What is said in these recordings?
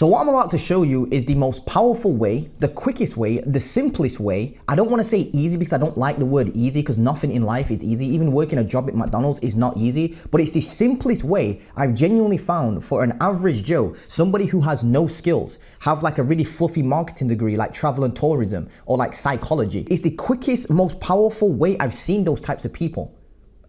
So what I'm about to show you is the most powerful way, the quickest way, the simplest way. I don't want to say easy because I don't like the word easy, because nothing in life is easy. Even working a job at McDonald's is not easy, but it's the simplest way I've genuinely found for an average Joe, somebody who has no skills, have like a really fluffy marketing degree like travel and tourism or like psychology. It's the quickest, most powerful way I've seen those types of people,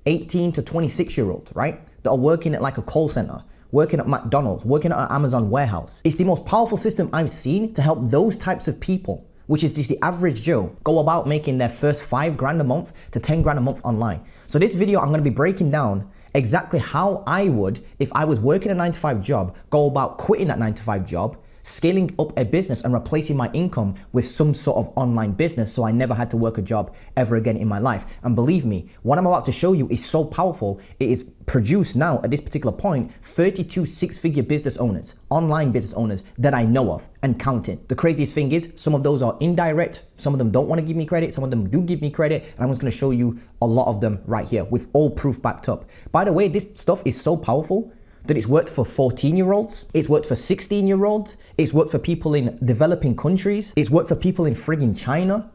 18 to 26-year-olds, right? That are working at like a call center, working at McDonald's, working at an Amazon warehouse. It's the most powerful system I've seen to help those types of people, which is just the average Joe, go about making their first 5 grand a month to 10 grand a month online. So this video, I'm gonna be breaking down exactly how I would, if I was working a 9-to-5 job, go about quitting that 9-to-5 job, scaling up a business and replacing my income with some sort of online business so I never had to work a job ever again in my life. And believe me, what I'm about to show you is so powerful. It is produced now at this particular point 32 six-figure business owners, online business owners that I know of and counting. The craziest thing is some of those are indirect, some of them don't want to give me credit, some of them do give me credit, and I'm just going to show you a lot of them right here with all proof backed up. By the way, this stuff is so powerful that it's worked for 14-year-olds, it's worked for 16-year-olds, it's worked for people in developing countries, it's worked for people in friggin' China,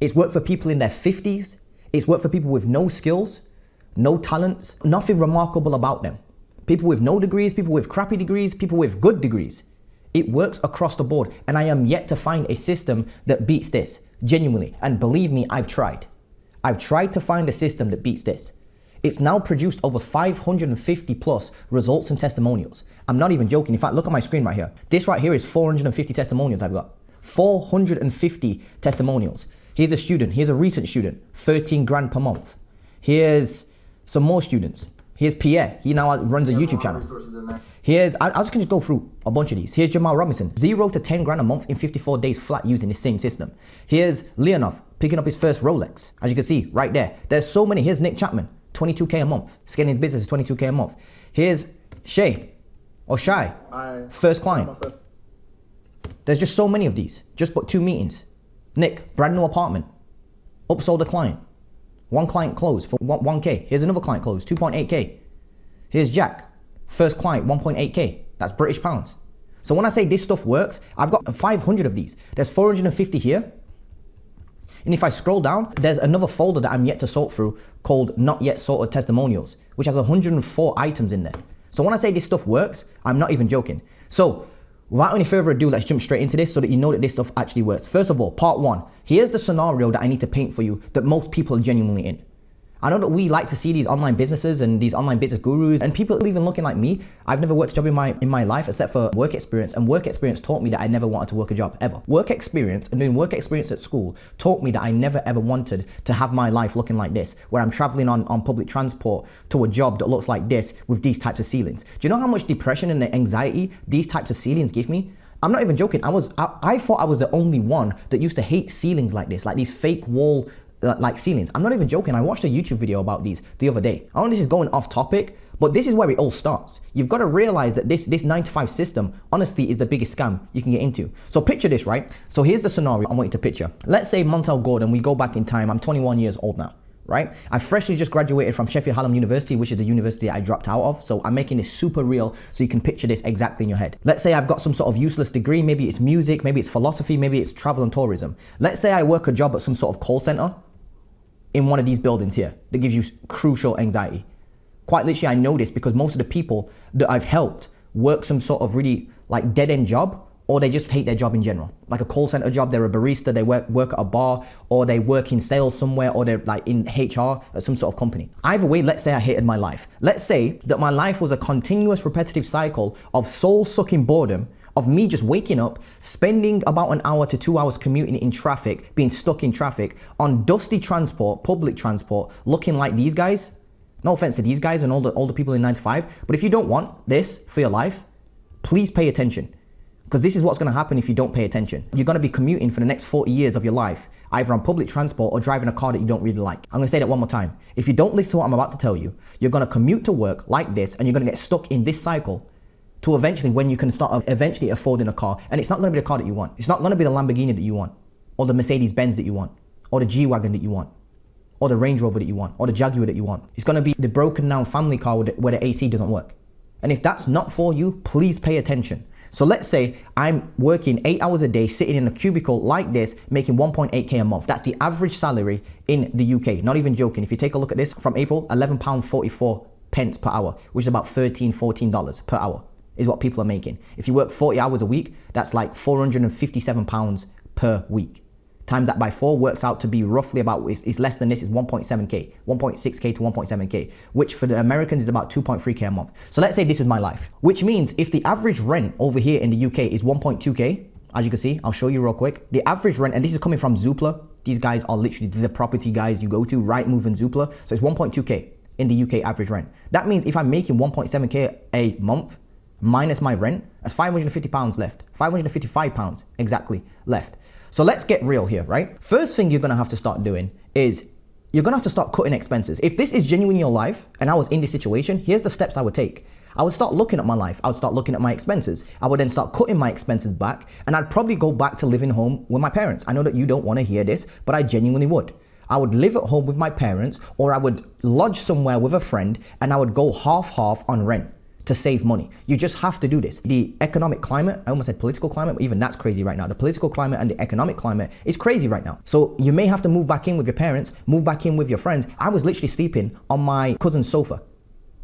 it's worked for people in their 50s, it's worked for people with no skills, no talents, nothing remarkable about them. People with no degrees, people with crappy degrees, people with good degrees. It works across the board, and I am yet to find a system that beats this, genuinely. And believe me, I've tried. I've tried to find a system that beats this. It's now produced over 550 plus results and testimonials. I'm not even joking. In fact, look at my screen right here. This right here is 450 testimonials I've got. 450 testimonials. Here's a student. Here's a recent student. 13 grand per month. Here's some more students. Here's Pierre. He now runs a YouTube channel. Here's, I'm just going to go through a bunch of these. Here's Jamal Robinson. 0 to 10 grand a month in 54 days flat using the same system. Here's Leonov picking up his first Rolex. As you can see right there. There's so many. Here's Nick Chapman. 22K a month. Scaling his business is 22K a month. Here's Shay or Shy, first client. There's just so many of these. Just but 2 meetings. Nick, brand new apartment. Upsold a client. 1 client closed for 1K. Here's another client closed, 2.8K. Here's Jack, first client, 1.8K. That's British pounds. So when I say this stuff works, I've got 500 of these. There's 450 here. And if I scroll down, there's another folder that I'm yet to sort through called Not Yet Sorted Testimonials, which has 104 items in there. So when I say this stuff works, I'm not even joking. So without any further ado, let's jump straight into this so that you know that this stuff actually works. First of all, part 1. Here's the scenario that I need to paint for you that most people are genuinely in. I know that we like to see these online businesses and these online business gurus and people even looking like me. I've never worked a job in my life except for work experience, and work experience taught me that I never wanted to work a job ever. Work experience and doing work experience at school taught me that I never ever wanted to have my life looking like this, where I'm traveling on public transport to a job that looks like this with these types of ceilings. Do you know how much depression and anxiety these types of ceilings give me? I'm not even joking. I thought I was the only one that used to hate ceilings like this, like these fake wall like ceilings. I'm not even joking. I watched a YouTube video about these the other day. I know this is going off topic, but this is where it all starts. You've got to realize that this 9-to-5 system honestly is the biggest scam you can get into. So picture this, right? So here's the scenario I want you to picture. Let's say Montel Gordon, we go back in time. I'm 21 years old now, right? I freshly just graduated from Sheffield Hallam University, which is the university I dropped out of. So I'm making this super real so you can picture this exactly in your head. Let's say I've got some sort of useless degree. Maybe it's music, maybe it's philosophy, maybe it's travel and tourism. Let's say I work a job at some sort of call center in one of these buildings here that gives you crucial anxiety. Quite literally, I know this because most of the people that I've helped work some sort of really like dead-end job, or they just hate their job in general. Like a call center job, they're a barista, they work at a bar, or they work in sales somewhere, or they're like in HR at some sort of company. Either way, let's say I hated my life. Let's say that my life was a continuous repetitive cycle of soul-sucking boredom, of me just waking up, spending about an hour to 2 hours commuting in traffic, being stuck in traffic, on dusty transport, public transport, looking like these guys. No offense to these guys and all the people in 9-to-5, but if you don't want this for your life, please pay attention. Because this is what's gonna happen if you don't pay attention. You're gonna be commuting for the next 40 years of your life, either on public transport or driving a car that you don't really like. I'm gonna say that one more time. If you don't listen to what I'm about to tell you, you're gonna commute to work like this, and you're gonna get stuck in this cycle to eventually when you can start eventually affording a car. And it's not gonna be the car that you want. It's not gonna be the Lamborghini that you want, or the Mercedes Benz that you want, or the G-Wagon that you want, or the Range Rover that you want, or the Jaguar that you want. It's gonna be the broken down family car where the AC doesn't work. And if that's not for you, please pay attention. So let's say I'm working 8 hours a day, sitting in a cubicle like this, making 1.8k a month. That's the average salary in the UK. Not even joking. If you take a look at this from April, £11.44 per hour, which is about $14 per hour is what people are making. If you work 40 hours a week, that's like £457 per week. Times that by 4 works out to be roughly about, it's less than this, it's 1.7k, 1.6k to 1.7k, which for the Americans is about 2.3k a month. So let's say this is my life, which means if the average rent over here in the UK is 1.2k, as you can see, I'll show you real quick. The average rent, and this is coming from Zoopla. These guys are literally the property guys you go to, Rightmove and Zoopla. So it's 1.2k in the UK average rent. That means if I'm making 1.7k a month, minus my rent, that's £550 left. £555 exactly left. So let's get real here, right? First thing you're gonna have to start doing is you're gonna have to start cutting expenses. If this is genuine in your life and I was in this situation, here's the steps I would take. I would start looking at my life. I would start looking at my expenses. I would then start cutting my expenses back, and I'd probably go back to living home with my parents. I know that you don't wanna hear this, but I genuinely would. I would live at home with my parents, or I would lodge somewhere with a friend, and I would go half-half on rent to save money. You just have to do this. The economic climate, I almost said political climate, but even that's crazy right now. The political climate and the economic climate is crazy right now. So you may have to move back in with your parents, move back in with your friends. I was literally sleeping on my cousin's sofa.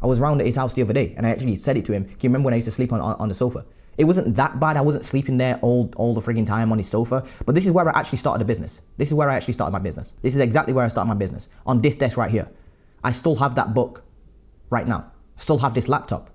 I was round at his house the other day and I actually said it to him. Can you remember when I used to sleep on the sofa? It wasn't that bad. I wasn't sleeping there all the frigging time on his sofa. But this is where I actually started a business. This is where I actually started my business. This is exactly where I started my business. On this desk right here. I still have that book right now. I still have this laptop.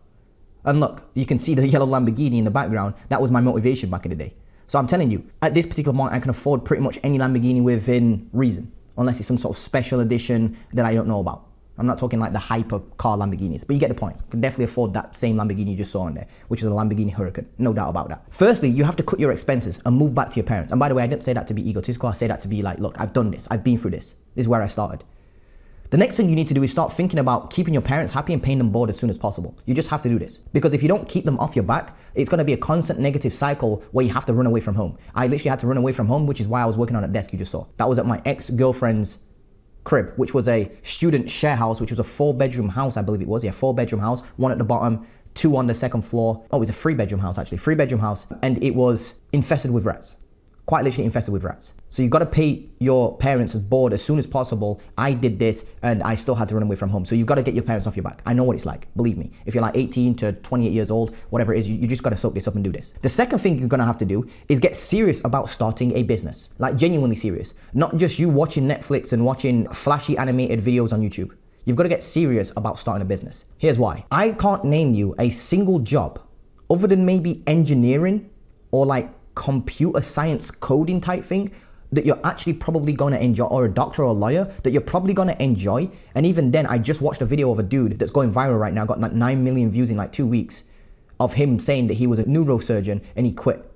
And look, you can see the yellow Lamborghini in the background. That was my motivation back in the day. So I'm telling you, at this particular moment, I can afford pretty much any Lamborghini within reason, unless it's some sort of special edition that I don't know about. I'm not talking like the hyper car Lamborghinis, but you get the point. You can definitely afford that same Lamborghini you just saw on there, which is a Lamborghini Huracan, no doubt about that. Firstly, you have to cut your expenses and move back to your parents. And by the way, I didn't say that to be egotistical. I say that to be like, look, I've done this. I've been through this. This is where I started. The next thing you need to do is start thinking about keeping your parents happy and paying them bored as soon as possible. You just have to do this. Because if you don't keep them off your back, it's going to be a constant negative cycle where you have to run away from home. I literally had to run away from home, which is why I was working on a desk you just saw. That was at my ex-girlfriend's crib, which was a student share house, which was a 4-bedroom house, I believe it was. Yeah, 4-bedroom house, 1 at the bottom, 2 on the second floor. Oh, it was a 3-bedroom house actually, 3-bedroom house. And it was infested with rats. Quite literally infested with rats. So you've got to pay your parents bored as soon as possible. I did this and I still had to run away from home. So you've got to get your parents off your back. I know what it's like, believe me. If you're like 18 to 28 years old, whatever it is, you just got to soak this up and do this. The second thing you're going to have to do is get serious about starting a business. Like genuinely serious. Not just you watching Netflix and watching flashy animated videos on YouTube. You've got to get serious about starting a business. Here's why. I can't name you a single job other than maybe engineering or like computer science coding type thing that you're actually probably going to enjoy, or a doctor or a lawyer that you're probably going to enjoy. And even then, I just watched a video of a dude that's going viral right now, got like 9 million views in like 2 weeks, of him saying that he was a neurosurgeon and he quit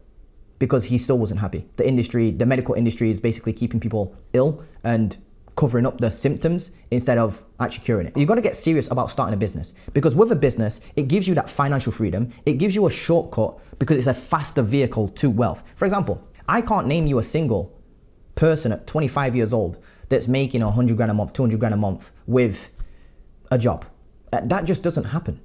because he still wasn't happy. The industry, the medical industry, is basically keeping people ill and covering up the symptoms instead of actually curing it. You've got to get serious about starting a business, because with a business, it gives you that financial freedom. It gives you a shortcut because it's a faster vehicle to wealth. For example, I can't name you a single person at 25 years old that's making 100 grand a month, 200 grand a month with a job. That just doesn't happen.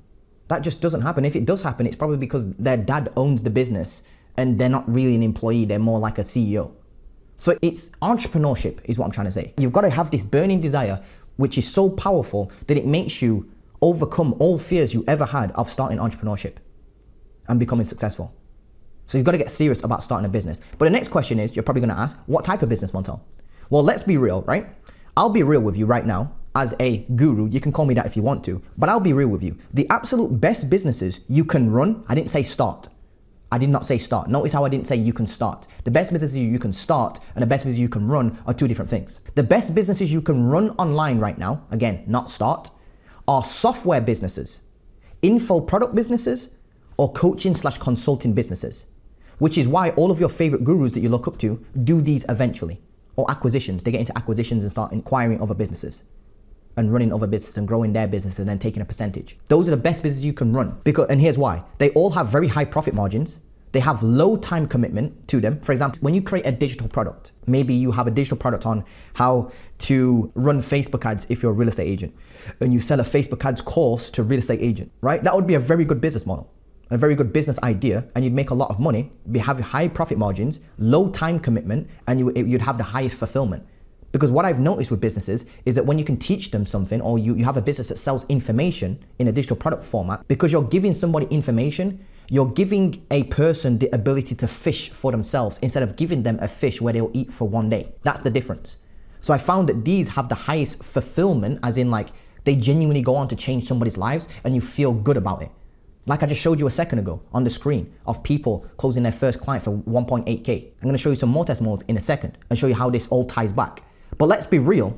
That just doesn't happen. If it does happen, it's probably because their dad owns the business and they're not really an employee. They're more like a CEO. So it's entrepreneurship is what I'm trying to say. You've got to have this burning desire, which is so powerful that it makes you overcome all fears you ever had of starting entrepreneurship and becoming successful. So you've got to get serious about starting a business. But the next question is, you're probably going to ask, what type of business, Montel? Well, let's be real, right? I'll be real with you right now as a guru. You can call me that if you want to, but I'll be real with you. The absolute best businesses you can run, I didn't say start. I did not say start. Notice how I didn't say you can start. The best businesses you can start and the best businesses you can run are two different things. The best businesses you can run online right now, again, not start, are software businesses, info product businesses, or coaching/consulting businesses. Which is why all of your favorite gurus that you look up to do these eventually. Or acquisitions. They get into acquisitions and start inquiring other businesses and running other businesses and growing their business and then taking a percentage. Those are the best businesses you can run. And here's why. They all have very high profit margins. They have low time commitment to them. For example, when you create a digital product, maybe you have a digital product on how to run Facebook ads if you're a real estate agent, and you sell a Facebook ads course to real estate agent, right? That would be a very good business model. a very good business idea, and you'd make a lot of money, have high profit margins, low time commitment, and you'd have the highest fulfillment. Because what I've noticed with businesses is that when you can teach them something, or you have a business that sells information in a digital product format, because you're giving somebody information, you're giving a person the ability to fish for themselves instead of giving them a fish where they'll eat for one day. That's the difference. So I found that these have the highest fulfillment, as in like they genuinely go on to change somebody's lives and you feel good about it. Like I just showed you a second ago on the screen of people closing their first client for 1.8K. I'm gonna show you some more testimonials in a second and show you how this all ties back. But let's be real,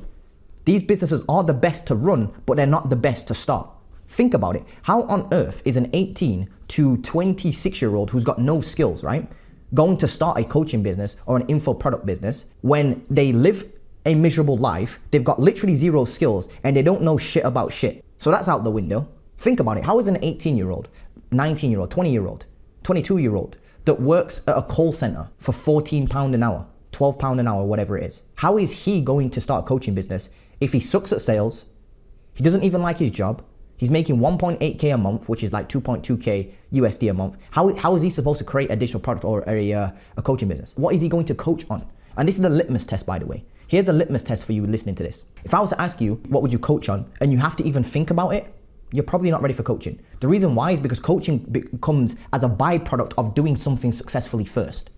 these businesses are the best to run, but they're not the best to start. Think about it. How on earth is an 18 to 26-year-old who's got no skills, right, going to start a coaching business or an info product business when they live a miserable life, they've got literally zero skills, and they don't know shit about shit? So that's out the window. Think about it. How is an 18-year-old, 19-year-old, 20-year-old, 22-year-old that works at a call center for £14 an hour, £12 an hour, whatever it is, how is he going to start a coaching business if he sucks at sales, he doesn't even like his job, he's making 1.8K a month, which is like 2.2K USD a month? How is he supposed to create a digital product or a coaching business? What is he going to coach on? And this is the litmus test, by the way. Here's a litmus test for you listening to this. If I was to ask you, what would you coach on? And you have to even think about it, you're probably not ready for coaching. The reason why is because coaching comes as a byproduct of doing something successfully first.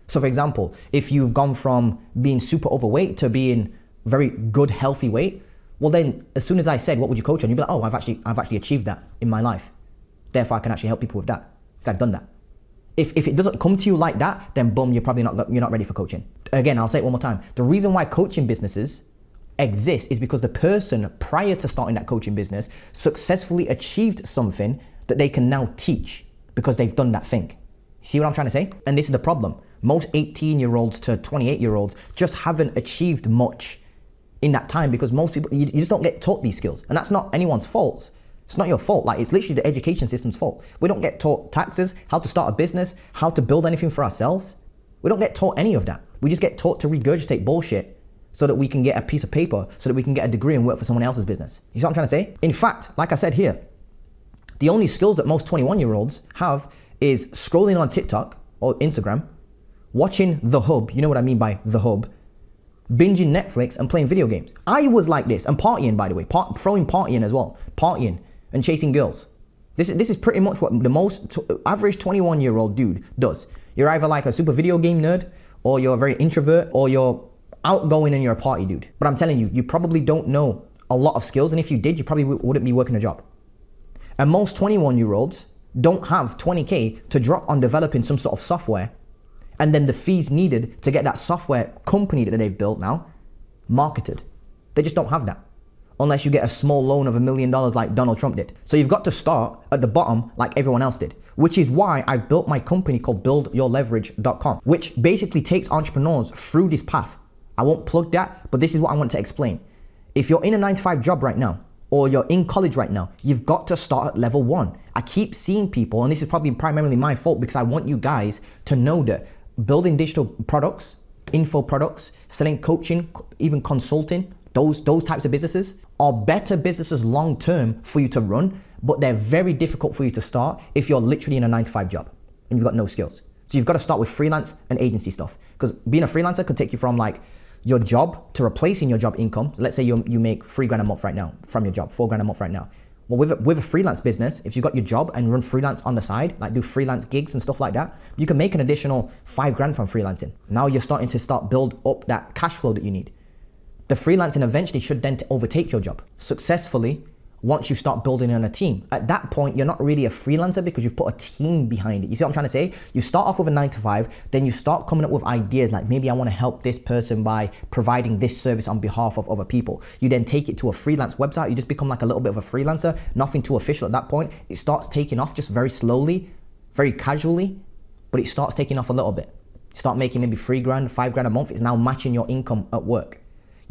So for example, if you've gone from being super overweight to being very good, healthy weight, well then, as soon as I said, what would you coach on? You'd be like, oh, I've actually achieved that in my life. Therefore, I can actually help people with that, because I've done that. If it doesn't come to you like that, then boom, you're not ready for coaching. Again, I'll say it one more time. The reason why coaching businesses exist is because the person prior to starting that coaching business successfully achieved something that they can now teach because they've done that thing. See what I'm trying to say? And this is the problem. Most 18-year-olds to 28-year-olds just haven't achieved much in that time because most people, you just don't get taught these skills. And that's not anyone's fault. It's not your fault. Like, it's literally the education system's fault. We don't get taught taxes, how to start a business, how to build anything for ourselves. We don't get taught any of that. We just get taught to regurgitate bullshit so that we can get a piece of paper, so that we can get a degree and work for someone else's business. You see what I'm trying to say? In fact, like I said here, the only skills that most 21-year-olds have is scrolling on TikTok or Instagram, watching The Hub, you know what I mean by The Hub, binging Netflix and playing video games. I was like this, and partying, by the way, throwing partying as well, partying and chasing girls. This is pretty much what the most average 21-year-old dude does. You're either like a super video game nerd, or you're a very introvert, or you're outgoing and you're a party dude. But I'm telling you, you probably don't know a lot of skills, and if you did, you probably wouldn't be working a job. And most 21-year-olds don't have 20K to drop on developing some sort of software, and then the fees needed to get that software company that they've built now marketed. They just don't have that, unless you get a small loan of $1 million like Donald Trump did. So you've got to start at the bottom like everyone else did, which is why I've built my company called buildyourleverage.com, which basically takes entrepreneurs through this path. I won't plug that, but this is what I want to explain. If you're in a 9-to-5 job right now, or you're in college right now, you've got to start at level 1. I keep seeing people, and this is probably primarily my fault, because I want you guys to know that building digital products, info products, selling coaching, even consulting, those types of businesses are better businesses long-term for you to run, but they're very difficult for you to start if you're literally in a 9-to-5 job and you've got no skills. So you've got to start with freelance and agency stuff, because being a freelancer could take you from like your job to replacing your job income. Let's say you make $3,000 a month right now from your job, $4,000 a month right now. Well, with a freelance business, if you've got your job and run freelance on the side, like do freelance gigs and stuff like that, you can make an additional $5,000 from freelancing. Now you're starting to build up that cash flow that you need. The freelancing eventually should then overtake your job successfully once you start building on a team. At that point, you're not really a freelancer because you've put a team behind it. You see what I'm trying to say? You start off with a 9-to-5, then you start coming up with ideas like, maybe I want to help this person by providing this service on behalf of other people. You then take it to a freelance website. You just become like a little bit of a freelancer, nothing too official at that point. It starts taking off just very slowly, very casually, but it starts taking off a little bit. You start making maybe $3,000, $5,000 a month. It's now matching your income at work.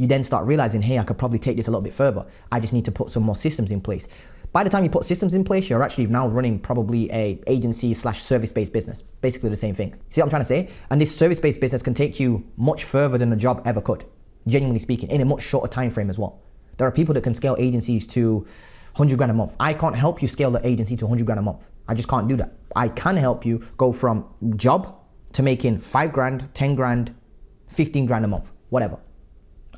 You then start realizing, hey, I could probably take this a little bit further. I just need to put some more systems in place. By the time you put systems in place, you're actually now running probably a agency/service-based business. Basically the same thing. See what I'm trying to say? And this service-based business can take you much further than a job ever could, genuinely speaking, in a much shorter time frame as well. There are people that can scale agencies to $100,000 a month. I can't help you scale the agency to $100,000 a month. I just can't do that. I can help you go from job to making 5 grand, 10 grand, 15 grand a month, whatever.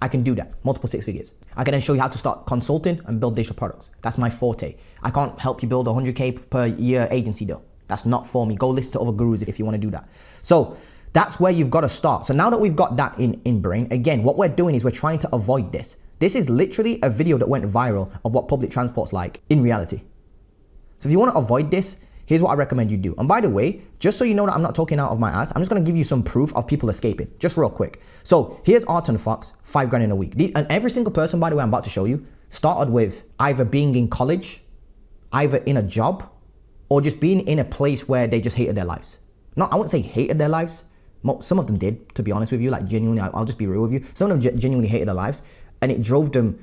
I can do that, multiple 6 figures. I can then show you how to start consulting and build digital products. That's my forte. I can't help you build a 100K per year agency though. That's not for me. Go listen to other gurus if you want to do that. So that's where you've got to start. So now that we've got that in brain, again, what we're doing is we're trying to avoid this. This is literally a video that went viral of what public transport's like in reality. So if you want to avoid this, here's what I recommend you do. And by the way, just so you know that I'm not talking out of my ass, I'm just going to give you some proof of people escaping, just real quick. So here's Arton Fox, 5 grand in a week. And every single person, by the way, I'm about to show you, started with either being in college, either in a job, or just being in a place where they just hated their lives. I wouldn't say hated their lives. Some of them did, to be honest with you, like genuinely, I'll just be real with you. Some of them genuinely hated their lives, and it drove them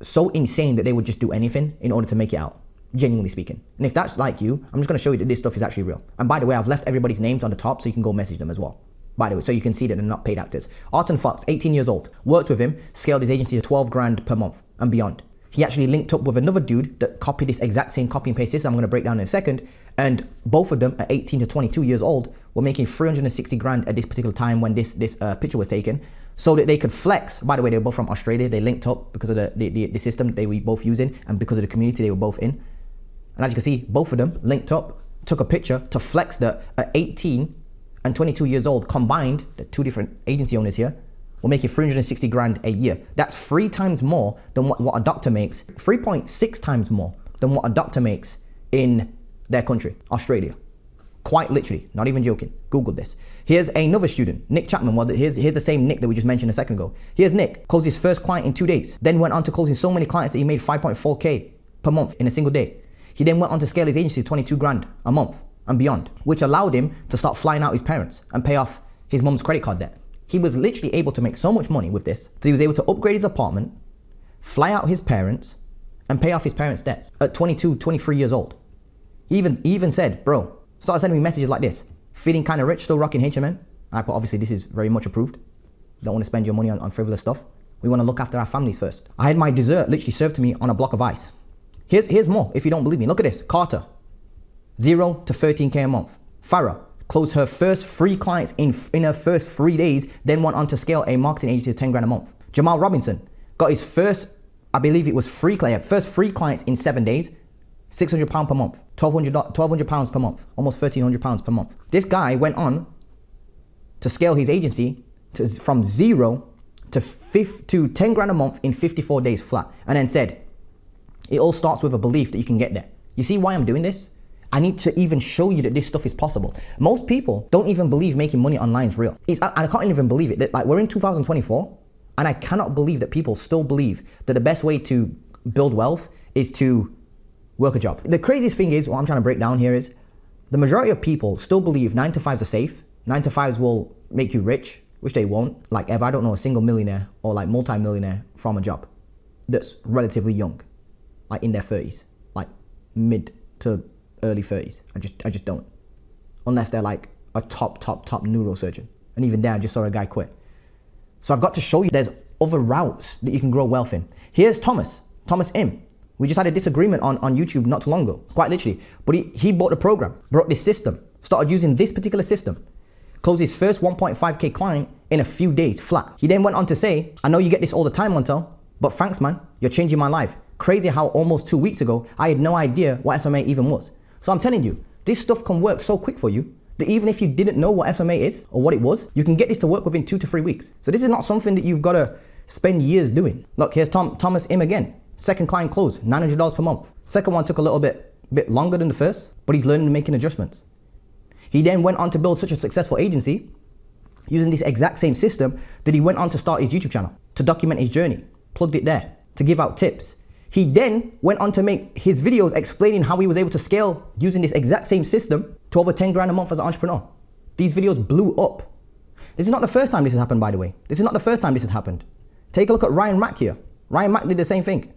so insane that they would just do anything in order to make it out. Genuinely speaking. And if that's like you, I'm just going to show you that this stuff is actually real. And by the way, I've left everybody's names on the top so you can go message them as well. By the way, so you can see that they're not paid actors. Arton Fox, 18 years old, worked with him, scaled his agency to 12 grand per month and beyond. He actually linked up with another dude that copied this exact same copy and paste system I'm going to break down in a second. And both of them at 18 to 22 years old were making 360 grand at this particular time when this picture was taken, so that they could flex. By the way, they were both from Australia. They linked up because of the system they were both using and because of the community they were both in. And as you can see, both of them linked up, took a picture to flex that at 18 and 22 years old combined, the two different agency owners here, were making 360 grand a year. That's 3 times more than what a doctor makes, 3.6 times more than what a doctor makes in their country, Australia. Quite literally, not even joking. Google this. Here's another student, Nick Chapman. Well, here's the same Nick that we just mentioned a second ago. Here's Nick, closed his first client in 2 days, then went on to closing so many clients that he made 5.4K per month in a single day. He then went on to scale his agency to 22 grand a month and beyond, which allowed him to start flying out his parents and pay off his mum's credit card debt. He was literally able to make so much money with this that he was able to upgrade his apartment, fly out his parents, and pay off his parents' debts at 22, 23 years old. He even said, bro, started sending me messages like this. Feeling kind of rich, still rocking H&M. I put, obviously this is very much approved. Don't want to spend your money on frivolous stuff. We want to look after our families first. I had my dessert literally served to me on a block of ice. Here's more if you don't believe me. Look at this. Carter, 0 to 13K a month. Farah closed her first 3 clients in her first 3 days, then went on to scale a marketing agency to 10 grand a month. Jamal Robinson got his first, I believe it was first 3 clients in 7 days, £600 per month, £1,200 per month, almost £1,300 per month. This guy went on to scale his agency from 0 to 10 grand a month in 54 days flat, and then said, it all starts with a belief that you can get there. You see why I'm doing this? I need to even show you that this stuff is possible. Most people don't even believe making money online is real. I can't even believe it. Like, we're in 2024, and I cannot believe that people still believe that the best way to build wealth is to work a job. The craziest thing is, what I'm trying to break down here is, the majority of people still believe 9 to 5s are safe. 9 to 5s will make you rich, which they won't. Like, ever, I don't know a single millionaire or like multi-millionaire from a job that's relatively young, like in their 30s, like mid to early 30s. I just don't. Unless they're like a top neurosurgeon. And even there, I just saw a guy quit. So I've got to show you there's other routes that you can grow wealth in. Here's Thomas M. We just had a disagreement on YouTube not too long ago, quite literally. But he bought the program, brought this system, started using this particular system, closed his first 1.5K client in a few days flat. He then went on to say, I know you get this all the time, Montel, but thanks, man, you're changing my life. Crazy how almost 2 weeks ago, I had no idea what SMA even was. So I'm telling you, this stuff can work so quick for you that even if you didn't know what SMA is or what it was, you can get this to work within 2 to 3 weeks. So this is not something that you've got to spend years doing. Look, here's Thomas M again. Second client closed, $900 per month. Second one took a little bit longer than the first, but he's learning and making adjustments. He then went on to build such a successful agency using this exact same system that he went on to start his YouTube channel to document his journey, plugged it there to give out tips. He then went on to make his videos explaining how he was able to scale using this exact same system to over 10 grand a month as an entrepreneur. These videos blew up. This is not the first time this has happened, by the way. This is not the first time this has happened. Take a look at Ryan Mack here. Ryan Mack did the same thing.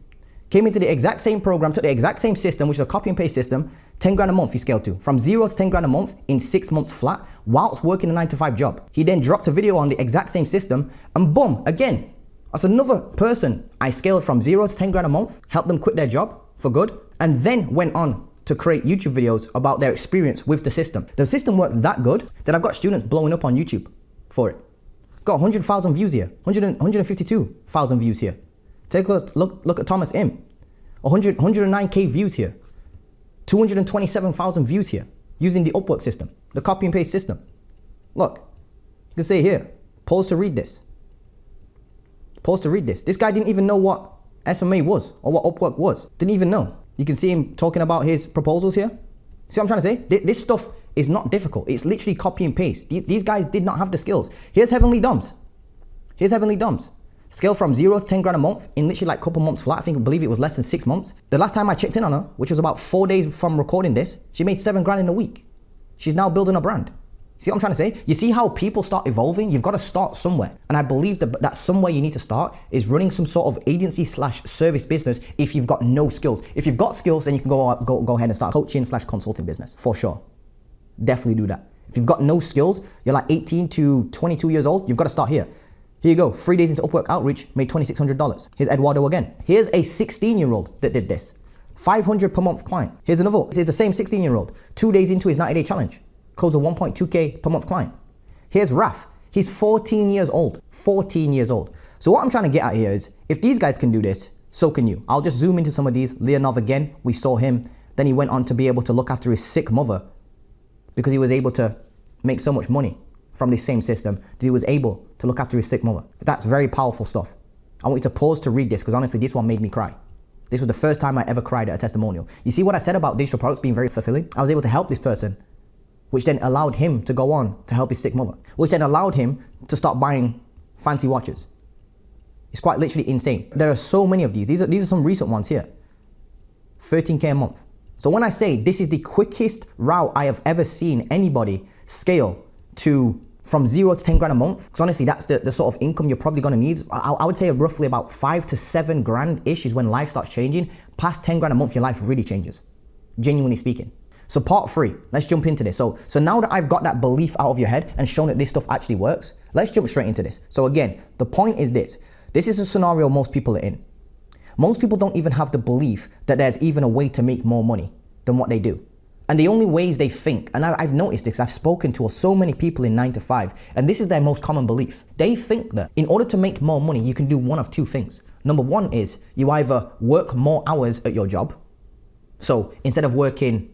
Came into the exact same program, took the exact same system, which is a copy and paste system, 10 grand a month he scaled to. From 0 to 10 grand a month in 6 months flat, whilst working a 9 to 5 job. He then dropped a video on the exact same system, and boom, again, that's another person I scaled from 0 to 10 grand a month, helped them quit their job for good, and then went on to create YouTube videos about their experience with the system. The system works that good that I've got students blowing up on YouTube for it. Got 100,000 views here, 152,000 views here. Take a look at Thomas Im. 109K views here. 227,000 views here using the Upwork system, the copy and paste system. Look, you can see here, pause to read this. Pause to read this. This guy didn't even know what SMA was or what Upwork was. Didn't even know. You can see him talking about his proposals here. See what I'm trying to say? This stuff is not difficult. It's literally copy and paste. These guys did not have the skills. Here's Heavenly Dums. Here's Heavenly Dums. Scale from 0 to 10 grand a month in literally like a couple months flat. I believe it was less than 6 months. The last time I checked in on her, which was about 4 days from recording this, she made 7 grand in a week. She's now building a brand. See what I'm trying to say? You see how people start evolving? You've got to start somewhere. And I believe that somewhere you need to start is running some sort of agency / service business if you've got no skills. If you've got skills, then you can go ahead and start coaching / consulting business, for sure. Definitely do that. If you've got no skills, you're like 18 to 22 years old, you've got to start here. Here you go, 3 days into Upwork Outreach, made $2,600. Here's Eduardo again. Here's a 16-year-old that did this. 500 per month client. Here's another, it's the same 16-year-old. 2 days into his 90-day challenge, closed a 1.2K per month client. Here's Raf. He's 14 years old. 14 years old. So what I'm trying to get at here is, if these guys can do this, so can you. I'll just zoom into some of these. Leonov again, we saw him. Then he went on to be able to look after his sick mother because he was able to make so much money from this same system that he was able to look after his sick mother. That's very powerful stuff. I want you to pause to read this because honestly, this one made me cry. This was the first time I ever cried at a testimonial. You see what I said about digital products being very fulfilling? I was able to help this person, which then allowed him to go on to help his sick mother, which then allowed him to start buying fancy watches. It's quite literally insane. There are so many of these. These are some recent ones here. 13K a month. So when I say this is the quickest route I have ever seen anybody scale to from 0 to 10 grand a month, because honestly, that's the sort of income you're probably gonna need. I would say roughly about 5 to 7 grand-ish is when life starts changing. Past 10 grand a month, your life really changes, genuinely speaking. So part 3, let's jump into this. So now that I've got that belief out of your head and shown that this stuff actually works, let's jump straight into this. So again, the point is this. This is a scenario most people are in. Most people don't even have the belief that there's even a way to make more money than what they do. And the only ways they think, and I've noticed this, I've spoken to so many people in 9 to 5, and this is their most common belief. They think that in order to make more money, you can do one of 2 things. Number 1 is you either work more hours at your job. So instead of working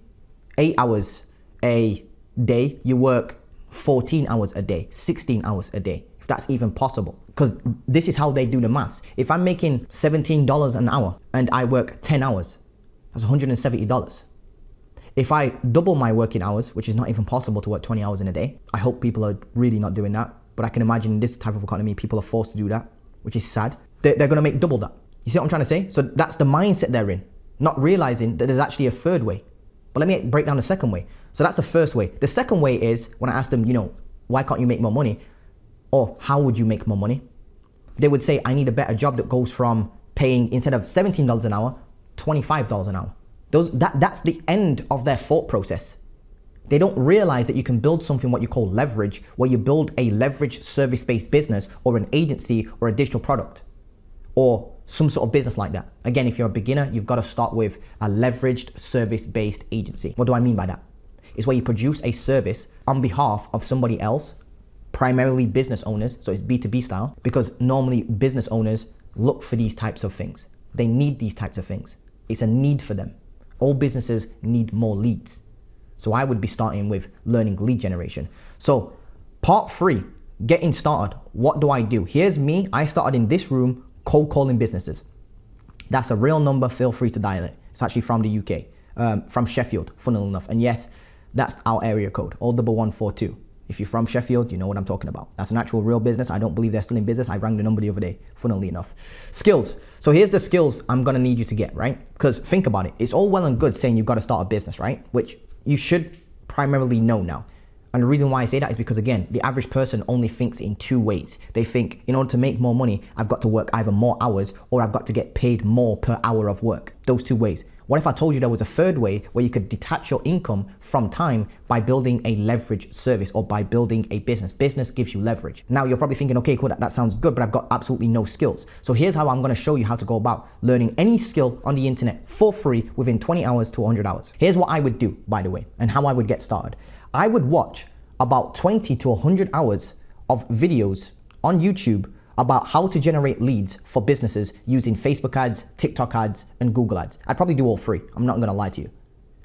8 hours a day, you work 14 hours a day, 16 hours a day, if that's even possible. Because this is how they do the maths. If I'm making $17 an hour and I work 10 hours, that's $170. If I double my working hours, which is not even possible to work 20 hours in a day, I hope people are really not doing that. But I can imagine in this type of economy, people are forced to do that, which is sad. They're going to make double that. You see what I'm trying to say? So that's the mindset they're in, not realizing that there's actually a third way. But let me break down the second way. So that's the first way. The second way is when I ask them, why can't you make more money? Or how would you make more money? They would say, I need a better job that goes from paying, instead of $17 an hour, $25 an hour. That's the end of their thought process. They don't realize that you can build something what you call leverage, where you build a leveraged service-based business or an agency or a digital product or some sort of business like that. Again, if you're a beginner, you've got to start with a leveraged service-based agency. What do I mean by that? It's where you produce a service on behalf of somebody else, primarily business owners, so it's B2B style, because normally business owners look for these types of things. They need these types of things. It's a need for them. All businesses need more leads. So I would be starting with learning lead generation. So part 3, getting started. What do I do? Here's me. I started in this room cold calling businesses. That's a real number. Feel free to dial it. It's actually from the UK, from Sheffield, funnily enough. And yes, that's our area code, 01142. If you're from Sheffield, you know what I'm talking about. That's an actual real business. I don't believe they're still in business. I rang the number the other day, funnily enough. Skills. So here's the skills I'm gonna need you to get, right? Because think about it. It's all well and good saying you've got to start a business, right? Which you should primarily know now. And the reason why I say that is because, again, the average person only thinks in 2 ways. They think in order to make more money, I've got to work either more hours or I've got to get paid more per hour of work. Those 2 ways. What if I told you there was a third way where you could detach your income from time by building a leverage service or by building a business? Business gives you leverage. Now you're probably thinking, okay, cool, that sounds good, but I've got absolutely no skills. So here's how I'm gonna show you how to go about learning any skill on the internet for free within 20 hours to 100 hours. Here's what I would do, by the way, and how I would get started. I would watch about 20 to 100 hours of videos on YouTube about how to generate leads for businesses using Facebook ads, TikTok ads, and Google ads. I'd probably do all three. I'm not gonna lie to you.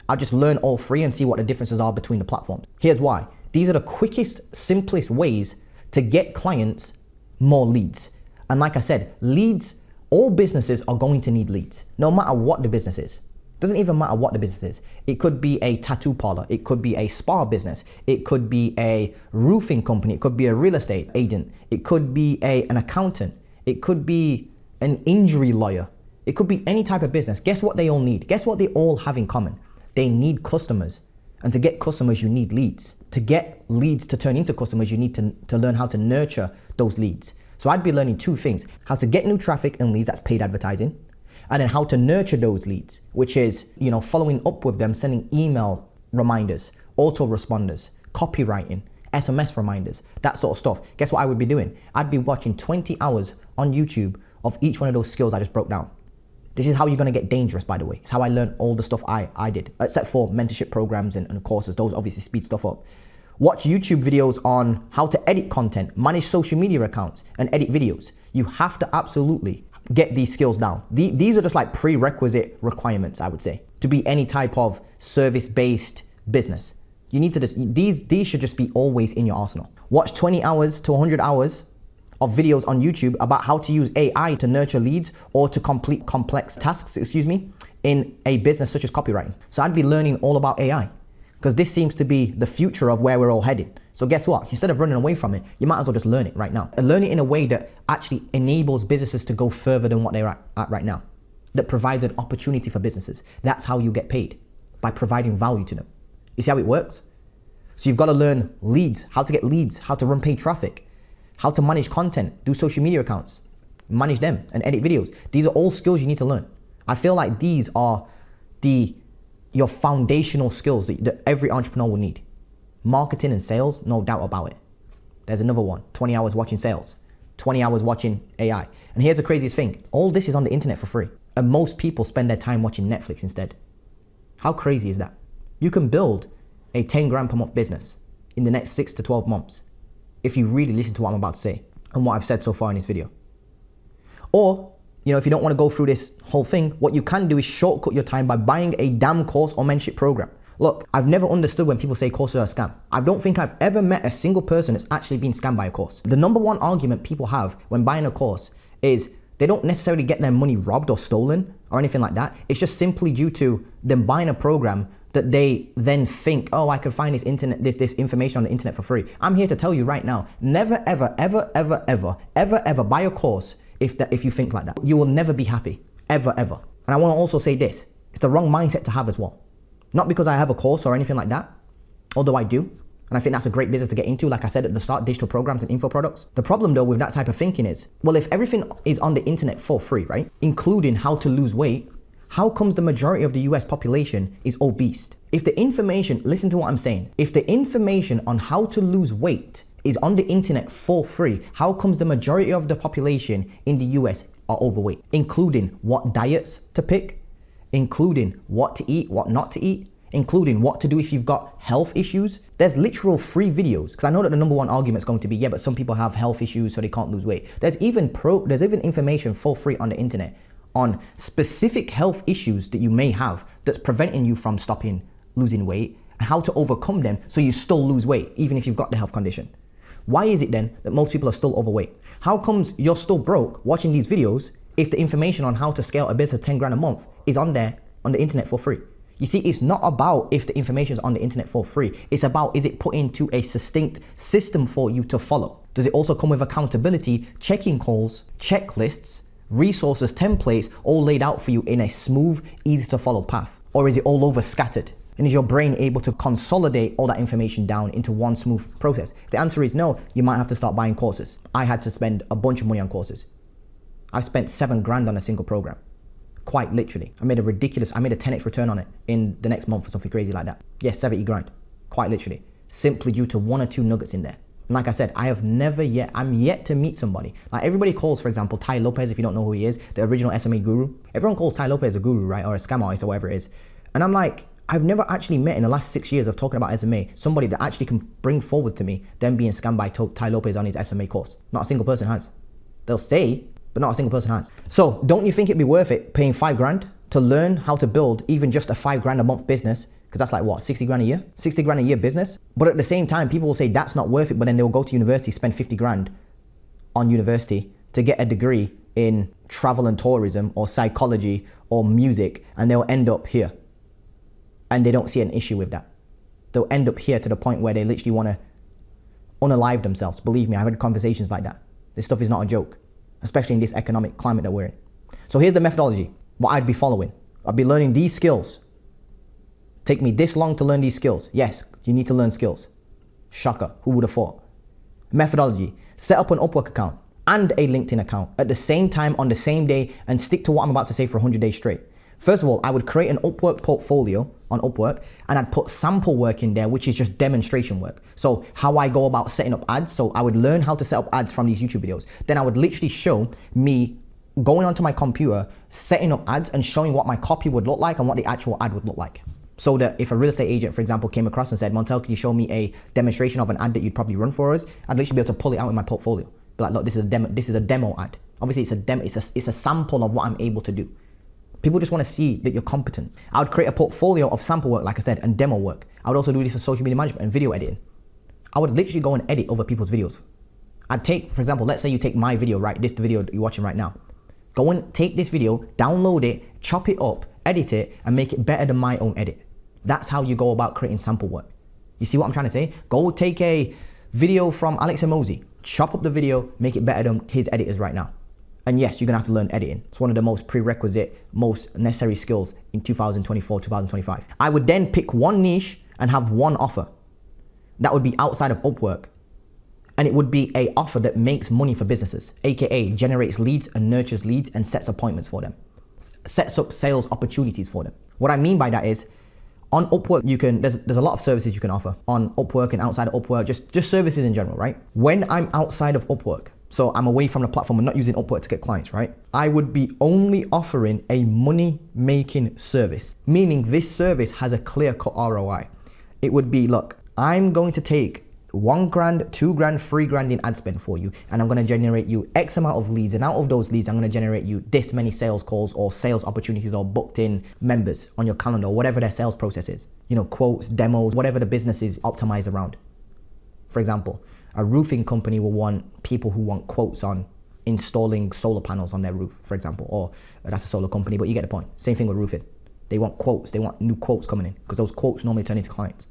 I'll just learn all three and see what the differences are between the platforms. Here's why. These are the quickest, simplest ways to get clients more leads. And like I said, leads, all businesses are going to need leads, no matter what the business is. Doesn't even matter what the business is. It could be a tattoo parlor. It could be a spa business. It could be a roofing company. It could be a real estate agent. It could be an accountant. It could be an injury lawyer. It could be any type of business. Guess what they all need? Guess what they all have in common? They need customers. And to get customers, you need leads. To get leads to turn into customers, you need to learn how to nurture those leads. So I'd be learning two things: how to get new traffic and leads, that's paid advertising, and then how to nurture those leads, which is, following up with them, sending email reminders, autoresponders, copywriting, SMS reminders, that sort of stuff. Guess what I would be doing? I'd be watching 20 hours on YouTube of each one of those skills I just broke down. This is how you're gonna get dangerous, by the way. It's how I learned all the stuff I did, except for mentorship programs and courses. Those obviously speed stuff up. Watch YouTube videos on how to edit content, manage social media accounts, and edit videos. You have to absolutely get these skills down. These are just like prerequisite requirements, I would say, to be any type of service-based business. You need to these should just be always in your arsenal. Watch 20 hours to 100 hours of videos on YouTube about how to use AI to nurture leads or to complete complex tasks, in a business such as copywriting. So I'd be learning all about AI because this seems to be the future of where we're all headed. So guess what? Instead of running away from it, you might as well just learn it right now. And learn it in a way that actually enables businesses to go further than what they're at right now. That provides an opportunity for businesses. That's how you get paid, by providing value to them. You see how it works? So you've got to learn leads, how to get leads, how to run paid traffic, how to manage content, do social media accounts, manage them, and edit videos. These are all skills you need to learn. I feel like these are your foundational skills that every entrepreneur will need. Marketing and sales, no doubt about it. There's another one, 20 hours watching sales, 20 hours watching AI. And here's the craziest thing, all this is on the internet for free. And most people spend their time watching Netflix instead. How crazy is that? You can build a 10 grand per month business in the next 6 to 12 months if you really listen to what I'm about to say and what I've said so far in this video. Or, if you don't want to go through this whole thing, what you can do is shortcut your time by buying a damn course or mentorship program. Look, I've never understood when people say courses are a scam. I don't think I've ever met a single person that's actually been scammed by a course. The number one argument people have when buying a course is they don't necessarily get their money robbed or stolen or anything like that. It's just simply due to them buying a program that they then think, oh, I can find this information on the internet for free. I'm here to tell you right now, never, ever, ever, ever, ever, ever, ever buy a course if you think like that. You will never be happy, ever, ever. And I want to also say this, it's the wrong mindset to have as well. Not because I have a course or anything like that, although I do. And I think that's a great business to get into, like I said at the start, digital programs and info products. The problem though with that type of thinking is, well, if everything is on the internet for free, right? Including how to lose weight, how comes the majority of the US population is obese? If the information, listen to what I'm saying, if the information on how to lose weight is on the internet for free, how comes the majority of the population in the US are overweight? Including what diets to pick, including what to eat, what not to eat, including what to do if you've got health issues. There's literal free videos, because I know that the number one argument is going to be, yeah, but some people have health issues so they can't lose weight. There's even information for free on the internet on specific health issues that you may have that's preventing you from losing weight, and how to overcome them so you still lose weight even if you've got the health condition. Why is it then that most people are still overweight? How comes you're still broke watching these videos if the information on how to scale a business 10 grand a month is on there on the internet for free? You see, it's not about if the information is on the internet for free. It's about, is it put into a succinct system for you to follow? Does it also come with accountability, checking calls, checklists, resources, templates, all laid out for you in a smooth, easy to follow path? Or is it all over scattered? And is your brain able to consolidate all that information down into one smooth process? If the answer is no, you might have to start buying courses. I had to spend a bunch of money on courses. I spent 7 grand on a single program. quite literally. I made a 10x return on it in the next month or something crazy like that. Yeah, 70 grand, quite literally. Simply due to 1 or 2 nuggets in there. And like I said, I'm yet to meet somebody. Like everybody calls, for example, Tai Lopez, if you don't know who he is, the original SMA guru. Everyone calls Tai Lopez a guru, right? Or a scam artist or whatever it is. And I'm like, I've never actually met in the last 6 years of talking about SMA, somebody that actually can bring forward to me them being scammed by Tai Lopez on his SMA course. Not a single person has. They'll say, but not a single person has. So don't you think it'd be worth it paying 5 grand to learn how to build even just a 5 grand a month business? Because that's like what, 60 grand a year? 60 grand a year business? But at the same time, people will say that's not worth it, but then they'll go to university, spend 50 grand on university to get a degree in travel and tourism or psychology or music, and they'll end up here. And they don't see an issue with that. They'll end up here to the point where they literally want to unalive themselves. Believe me, I've had conversations like that. This stuff is not a joke, especially in this economic climate that we're in. So here's the methodology, what I'd be following. I'd be learning these skills. Take me this long to learn these skills. Yes, you need to learn skills. Shocker, who would have thought? Methodology, set up an Upwork account and a LinkedIn account at the same time on the same day and stick to what I'm about to say for 100 days straight. First of all, I would create an Upwork portfolio on Upwork and I'd put sample work in there, which is just demonstration work. So how I go about setting up ads. So I would learn how to set up ads from these YouTube videos. Then I would literally show me going onto my computer, setting up ads and showing what my copy would look like and what the actual ad would look like. So that if a real estate agent, for example, came across and said, Montel, can you show me a demonstration of an ad that you'd probably run for us? I'd literally be able to pull it out in my portfolio. Be like, look, this is a demo ad. Obviously it's a demo, it's a sample of what I'm able to do. People just want to see that you're competent. I would create a portfolio of sample work, like I said, and demo work. I would also do this for social media management and video editing. I would literally go and edit other people's videos. I'd take, for example, let's say you take my video, right? This video that you're watching right now. Go and take this video, download it, chop it up, edit it, and make it better than my own edit. That's how you go about creating sample work. You see what I'm trying to say? Go take a video from Alex Hormozi, chop up the video, make it better than his editors right now. And yes, you're gonna have to learn editing. It's one of the most prerequisite, most necessary skills in 2024, 2025. I would then pick one niche and have one offer. That would be outside of Upwork. And it would be a offer that makes money for businesses, AKA generates leads and nurtures leads and sets appointments for them. Sets up sales opportunities for them. What I mean by that is, on Upwork, there's a lot of services you can offer on Upwork and outside of Upwork, just services in general, right? When I'm outside of Upwork, so I'm away from the platform and not using Upwork to get clients, right? I would be only offering a money-making service, meaning this service has a clear-cut ROI. It would be, look, I'm going to take 1 grand, 2 grand, 3 grand in ad spend for you, and I'm going to generate you X amount of leads, and out of those leads, I'm going to generate you this many sales calls or sales opportunities or booked in members on your calendar, or whatever their sales process is. You know, quotes, demos, whatever the business is optimized around. For example, a roofing company will want people who want quotes on installing solar panels on their roof, for example, or that's a solar company, but you get the point. Same thing with roofing. They want quotes, they want new quotes coming in because those quotes normally turn into clients.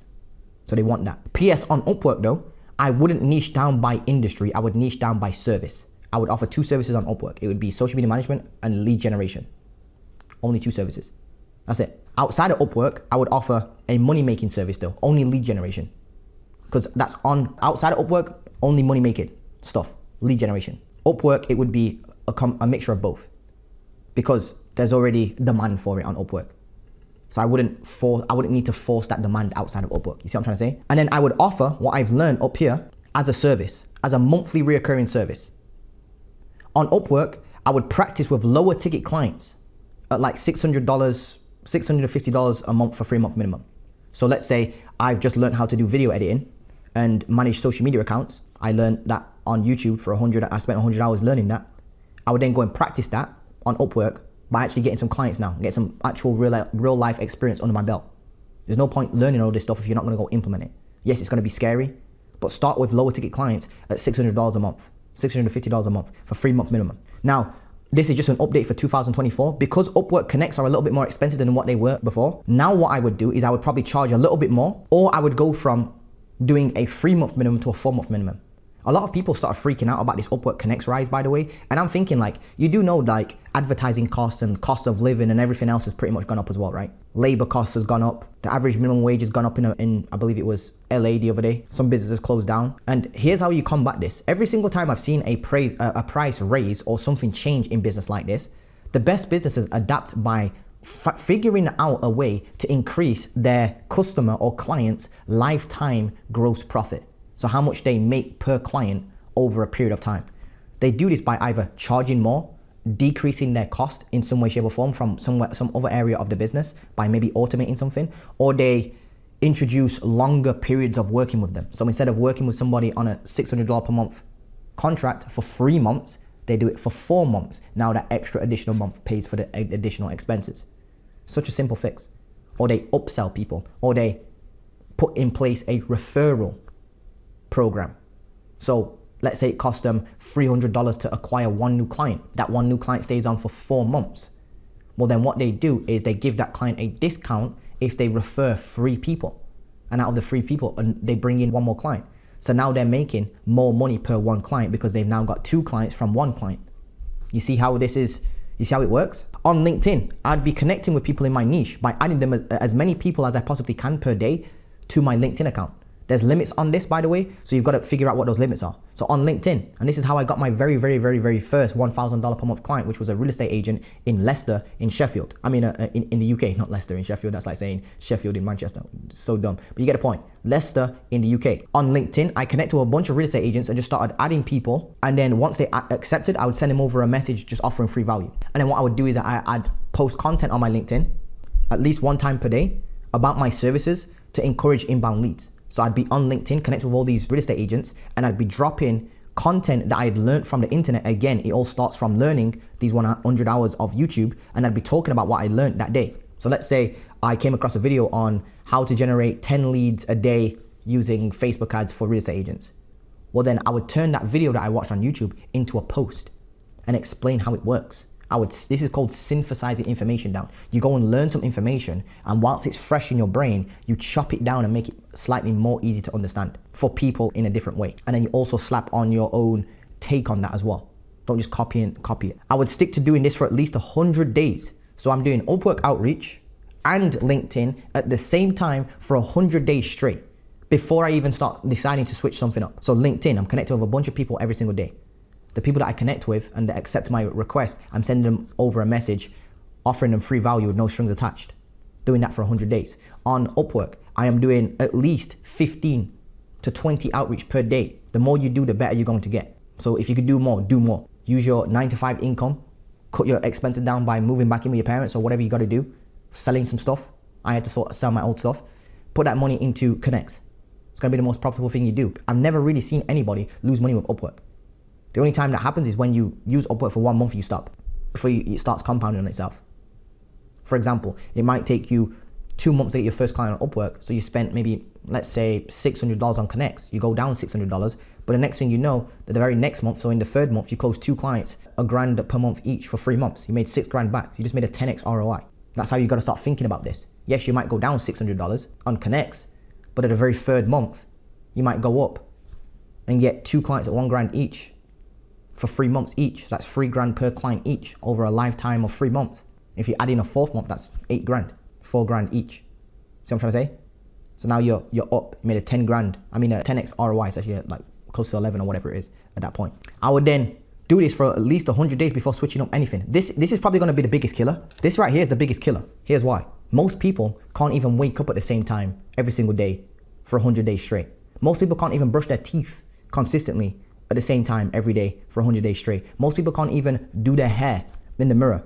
So they want that. PS on Upwork though, I wouldn't niche down by industry, I would niche down by service. I would offer 2 services on Upwork. It would be social media management and lead generation. Only 2 services. That's it. Outside of Upwork, I would offer a money-making service though, only lead generation. Because that's on, outside of Upwork, only money-making stuff, lead generation. Upwork, it would be a mixture of both because there's already demand for it on Upwork. So I wouldn't need to force that demand outside of Upwork. You see what I'm trying to say? And then I would offer what I've learned up here as a service, as a monthly reoccurring service. On Upwork, I would practice with lower ticket clients at like $600, $650 a month for 3-month minimum. So let's say I've just learned how to do video editing and manage social media accounts. I learned that on YouTube for I spent 100 hours learning that. I would then go and practice that on Upwork by actually getting some clients now, get some actual real life experience under my belt. There's no point learning all this stuff if you're not gonna go implement it. Yes, it's gonna be scary, but start with lower ticket clients at $600 a month, $650 a month for 3-month minimum. Now, this is just an update for 2024. Because Upwork Connects are a little bit more expensive than what they were before, now what I would do is I would probably charge a little bit more, or I would go from doing a 3-month minimum to a 4-month minimum. A lot of people start freaking out about this Upwork Connects rise, by the way. And I'm thinking like, you do know like advertising costs and cost of living and everything else has pretty much gone up as well, right? Labor costs has gone up. The average minimum wage has gone up in I believe it was LA the other day. Some businesses closed down. And here's how you combat this. Every single time I've seen a price raise or something change in business like this, The best businesses adapt by figuring out a way to increase their customer or client's lifetime gross profit. So how much they make per client over a period of time. They do this by either charging more, decreasing their cost in some way, shape or form from some other area of the business by maybe automating something, or they introduce longer periods of working with them. So instead of working with somebody on a $600 per month contract for 3 months, they do it for 4 months. Now that extra additional month pays for the additional expenses. Such a simple fix. Or they upsell people, or they put in place a referral program. So let's say it costs them $300 to acquire one new client. That one new client stays on for 4 months. Well, then what they do is they give that client a discount if they refer 3 people. And out of the 3 people, they bring in one more client. So now they're making more money per one client because they've now got 2 clients from one client. You see how this is, you see how it works? On LinkedIn, I'd be connecting with people in my niche by adding them as many people as I possibly can per day to my LinkedIn account. There's limits on this, by the way, so you've got to figure out what those limits are. So on LinkedIn, and this is how I got my very first $1,000 per month client, which was a real estate agent in Leicester, in Sheffield. I mean, in the UK, not Leicester in Sheffield. That's like saying Sheffield in Manchester. So dumb. But you get a point. Leicester in the UK. On LinkedIn, I connect to a bunch of real estate agents and just started adding people. And then once they accepted, I would send them over a message just offering free value. And then what I would do is I'd post content on my LinkedIn at least 1 time per day about my services to encourage inbound leads. So I'd be on LinkedIn, connect with all these real estate agents, and I'd be dropping content that I'd learned from the internet. Again, it all starts from learning these 100 hours of YouTube, and I'd be talking about what I learned that day. So let's say I came across a video on how to generate 10 leads a day using Facebook ads for real estate agents. Well, then I would turn that video that I watched on YouTube into a post and explain how it works. This is called synthesizing information down. You go and learn some information, and whilst it's fresh in your brain, you chop it down and make it slightly more easy to understand for people in a different way. And then you also slap on your own take on that as well. Don't just copy it. I would stick to doing this for at least 100 days. So I'm doing Upwork outreach and LinkedIn at the same time for 100 days straight before I even start deciding to switch something up. So LinkedIn, I'm connected with a bunch of people every single day. The people that I connect with and that accept my request, I'm sending them over a message, offering them free value with no strings attached. Doing that for 100 days. On Upwork, I am doing at least 15 to 20 outreach per day. The more you do, the better you're going to get. So if you could do more, do more. Use your 9 to 5 income, cut your expenses down by moving back in with your parents or whatever you got to do, selling some stuff. I had to sell my old stuff. Put that money into Connects. It's going to be the most profitable thing you do. I've never really seen anybody lose money with Upwork. The only time that happens is when you use Upwork for 1 month, you stop before it starts compounding on itself. For example, it might take you 2 months to get your first client on Upwork. So you spent maybe, let's say $600 on Connects. You go down $600, but the next thing you know, the very next month, so in the 3rd month, you close 2 clients, $1,000 per month each for 3 months. You made $6,000 back. You just made a 10x ROI. That's how you got to start thinking about this. Yes, you might go down $600 on Connects, but at the very 3rd month, you might go up and get 2 clients at $1,000 each. For 3 months each. That's $3,000 per client each over a lifetime of 3 months. If you add in a 4th month, that's $8,000, $4,000 each. See what I'm trying to say? So now you're up. You made a 10x ROI. It's actually like close to 11 or whatever it is at that point. I would then do this for at least 100 days before switching up anything. This is probably going to be the biggest killer. This right here is the biggest killer. Here's why. Most people can't even wake up at the same time every single day for 100 days straight. Most people can't even brush their teeth consistently at the same time every day for 100 days straight. Most people can't even do their hair in the mirror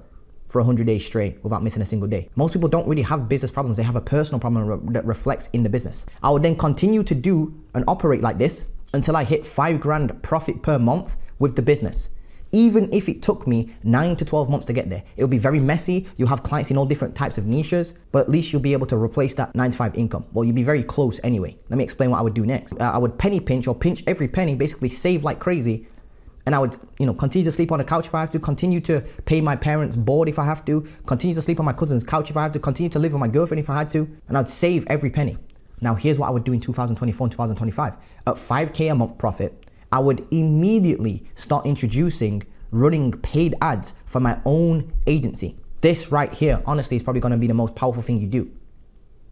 for 100 days straight without missing a single day. Most people don't really have business problems. They have a personal problem that reflects in the business. I would then continue to do and operate like this until I hit $5,000 profit per month with the business. Even if it took me 9 to 12 months to get there. It'll be very messy. You'll have clients in all different types of niches, but at least you'll be able to replace that 9 to 5 income. Well, you'll be very close anyway. Let me explain what I would do next. I would penny pinch or pinch every penny, basically save like crazy. And I would, continue to sleep on the couch if I have to, continue to pay my parents' board if I have to, continue to sleep on my cousin's couch if I have to, continue to live with my girlfriend if I had to, and I'd save every penny. Now, here's what I would do in 2024 and 2025. At $5K a month profit, I would immediately start introducing running paid ads for my own agency. This right here, honestly, is probably going to be the most powerful thing you do.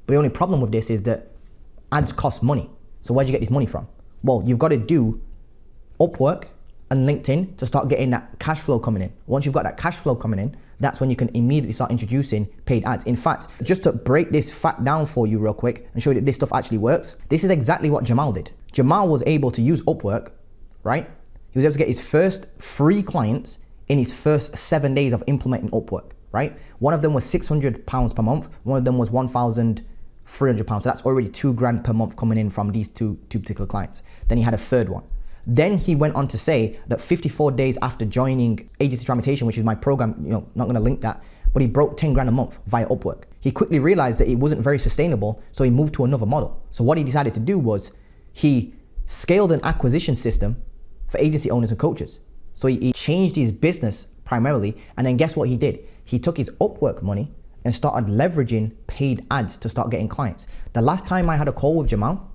But the only problem with this is that ads cost money. So where'd you get this money from? Well, you've got to do Upwork and LinkedIn to start getting that cash flow coming in. Once you've got that cash flow coming in, that's when you can immediately start introducing paid ads. In fact, just to break this fact down for you real quick and show you that this stuff actually works, this is exactly what Jamal did. Jamal was able to use Upwork, right? He was able to get his first free clients in his first 7 days of implementing Upwork, right? One of them was £600 per month. One of them was £1,300. So that's already $2,000 per month coming in from these two particular clients. Then he had a third one. Then he went on to say that 54 days after joining Agency Transformation, which is my program, not gonna link that, but he broke 10 grand a month via Upwork. He quickly realized that it wasn't very sustainable, so he moved to another model. So what he decided to do was he scaled an acquisition system for agency owners and coaches. So he changed his business primarily, and then guess what he did? He took his Upwork money and started leveraging paid ads to start getting clients. The last time I had a call with Jamal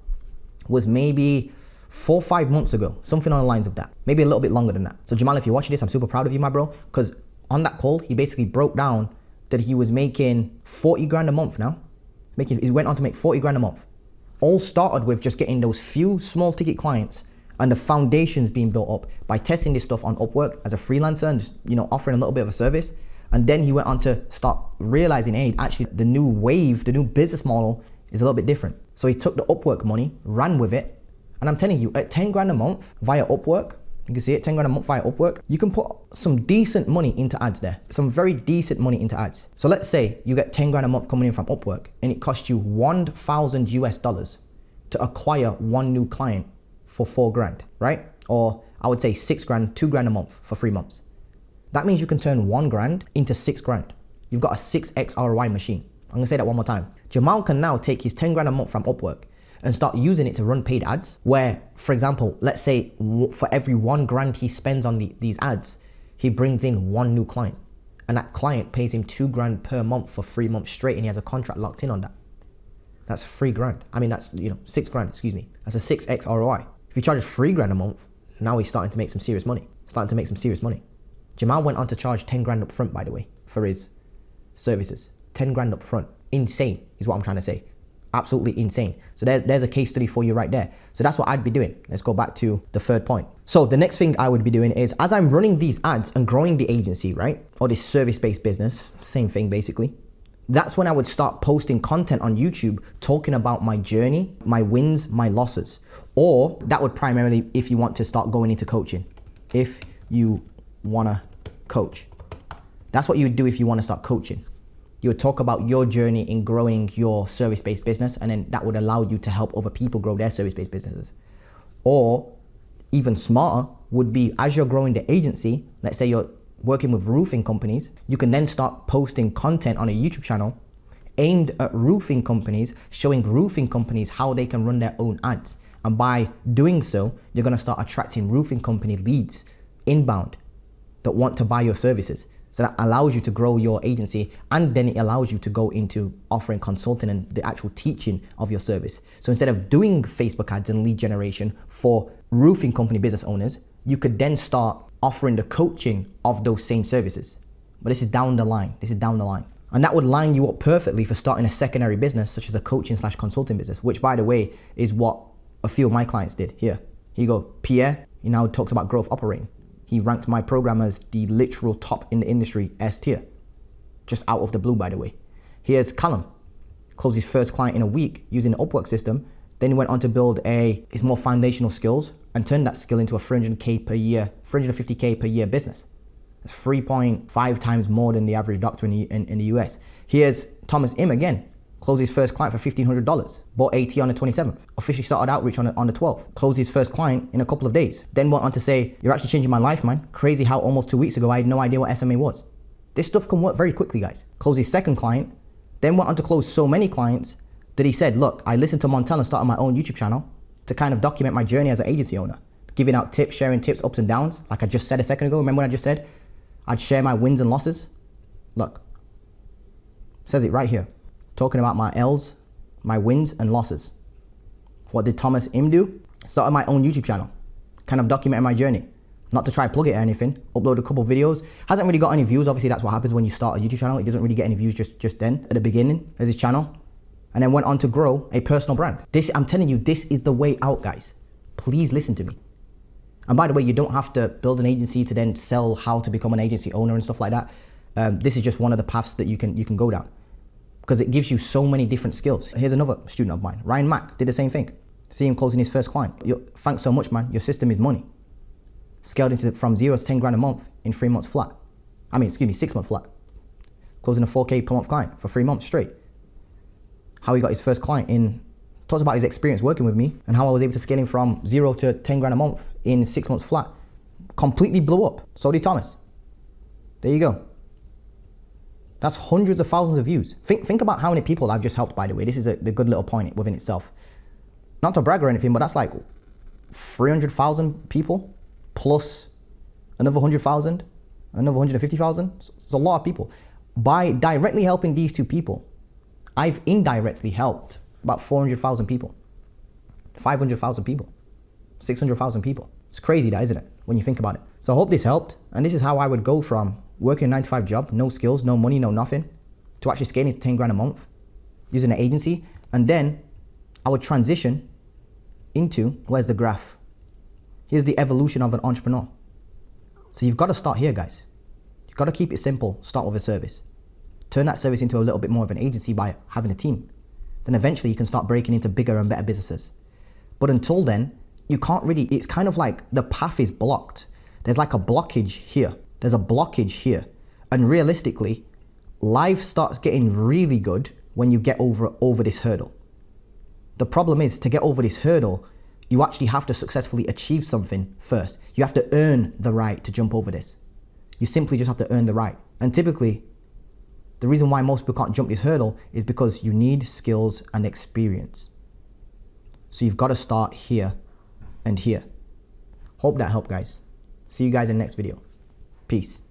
was maybe 4 or 5 months ago, something on the lines of that, maybe a little bit longer than that. So Jamal, if you're watching this, I'm super proud of you, my bro, because on that call, he basically broke down that he was making 40 grand a month now. He went on to make 40 grand a month. All started with just getting those few small ticket clients and the foundations being built up by testing this stuff on Upwork as a freelancer and just, offering a little bit of a service. And then he went on to start realizing, hey, actually the new wave, the new business model is a little bit different. So he took the Upwork money, ran with it. And I'm telling you, at 10 grand a month via Upwork, you can see it, 10 grand a month via Upwork, you can put some decent money into ads there. Some very decent money into ads. So let's say you get 10 grand a month coming in from Upwork and it costs you $1,000 to acquire one new client for 4 grand, right? Or I would say 6 grand, 2 grand a month for 3 months. That means you can turn 1 grand into 6 grand. You've got a 6x ROI machine. I'm gonna say that one more time. Jamal can now take his 10 grand a month from Upwork and start using it to run paid ads where, for example, let's say for every 1 grand he spends on these ads, he brings in 1 new client. And that client pays him 2 grand per month for 3 months straight, and he has a contract locked in on that. That's 3 grand. I mean, that's, 6 grand, excuse me. That's a 6x ROI. If he charges 3 grand a month, now he's starting to make some serious money. Jamal went on to charge 10 grand up front, by the way, for his services. 10 grand up front. Insane is what I'm trying to say. Absolutely insane. So there's a case study for you right there. So that's what I'd be doing. Let's go back to the third point. So the next thing I would be doing is, as I'm running these ads and growing the agency, right? Or this service-based business, same thing basically. That's when I would start posting content on YouTube talking about my journey, my wins, my losses. Or that would primarily, if you want to start going into coaching. If you wanna coach. That's what you would do if you wanna start coaching. You would talk about your journey in growing your service-based business, and then that would allow you to help other people grow their service-based businesses. Or even smarter would be, as you're growing the agency, let's say you're working with roofing companies, you can then start posting content on a YouTube channel aimed at roofing companies, showing roofing companies how they can run their own ads. And by doing so, you're gonna start attracting roofing company leads inbound that want to buy your services. So that allows you to grow your agency, and then it allows you to go into offering consulting and the actual teaching of your service. So instead of doing Facebook ads and lead generation for roofing company business owners, you could then start offering the coaching of those same services. But this is down the line. And that would line you up perfectly for starting a secondary business, such as a coaching/consulting business, which, by the way, is what a few of my clients did. Here you go. Pierre, he now talks about growth operating. He ranked my program as the literal top in the industry, S tier. Just out of the blue, by the way. Here's Callum. Closed his first client in a week using the Upwork system. Then he went on to build his more foundational skills and turned that skill into a 300K per year, 350K per year business. That's 3.5 times more than the average doctor in the US. Here's Thomas Im again. Closed his first client for $1,500. Bought AT on the 27th. Officially started outreach on the 12th. Closed his first client in a couple of days. Then went on to say, you're actually changing my life, man. Crazy how almost 2 weeks ago I had no idea what SMA was. This stuff can work very quickly, guys. Closed his second client. Then went on to close so many clients that he said, look, I listened to Montel and started my own YouTube channel to kind of document my journey as an agency owner. Giving out tips, sharing tips, ups and downs. Like I just said a second ago. Remember what I just said? I'd share my wins and losses. Look, it says it right here. Talking about my L's, my wins and losses. What did Thomas Im do? Started my own YouTube channel. Kind of documented my journey. Not to try plug it or anything. Upload a couple videos. Hasn't really got any views. Obviously that's what happens when you start a YouTube channel. It doesn't really get any views just then at the beginning as his channel. And then went on to grow a personal brand. This, I'm telling you, this is the way out, guys. Please listen to me. And by the way, you don't have to build an agency to then sell how to become an agency owner and stuff like that. this is just one of the paths that you can go down, because it gives you so many different skills. Here's another student of mine, Ryan Mack, did the same thing. See him closing his first client. Thanks so much, man. Your system is money. Scaled into from 0 to 10 grand a month in 3 months flat. 6 months flat. Closing a 4K per month client for 3 months straight. How he got his first client talks about his experience working with me and how I was able to scale him from 0 to 10 grand a month in 6 months flat. Completely blew up. So did Thomas. There you go. That's hundreds of thousands of views. Think about how many people I've just helped, by the way. This is the good little point within itself. Not to brag or anything, but that's like 300,000 people plus another 100,000, another 150,000. It's a lot of people. By directly helping these two people, I've indirectly helped about 400,000 people, 500,000 people, 600,000 people. It's crazy that, isn't it, when you think about it? So I hope this helped. And this is how I would go from working a 9-to-5 job, no skills, no money, no nothing, to actually scaling to 10 grand a month using an agency. And then I would transition into, where's the graph? Here's the evolution of an entrepreneur. So you've got to start here, guys. You've got to keep it simple. Start with a service. Turn that service into a little bit more of an agency by having a team. Then eventually you can start breaking into bigger and better businesses. But until then, you can't really, it's kind of like the path is blocked. There's like a blockage here. There's a blockage here. And realistically, life starts getting really good when you get over this hurdle. The problem is, to get over this hurdle, you actually have to successfully achieve something first. You have to earn the right to jump over this. You simply just have to earn the right. And typically, the reason why most people can't jump this hurdle is because you need skills and experience. So you've got to start here and here. Hope that helped, guys. See you guys in the next video. Peace.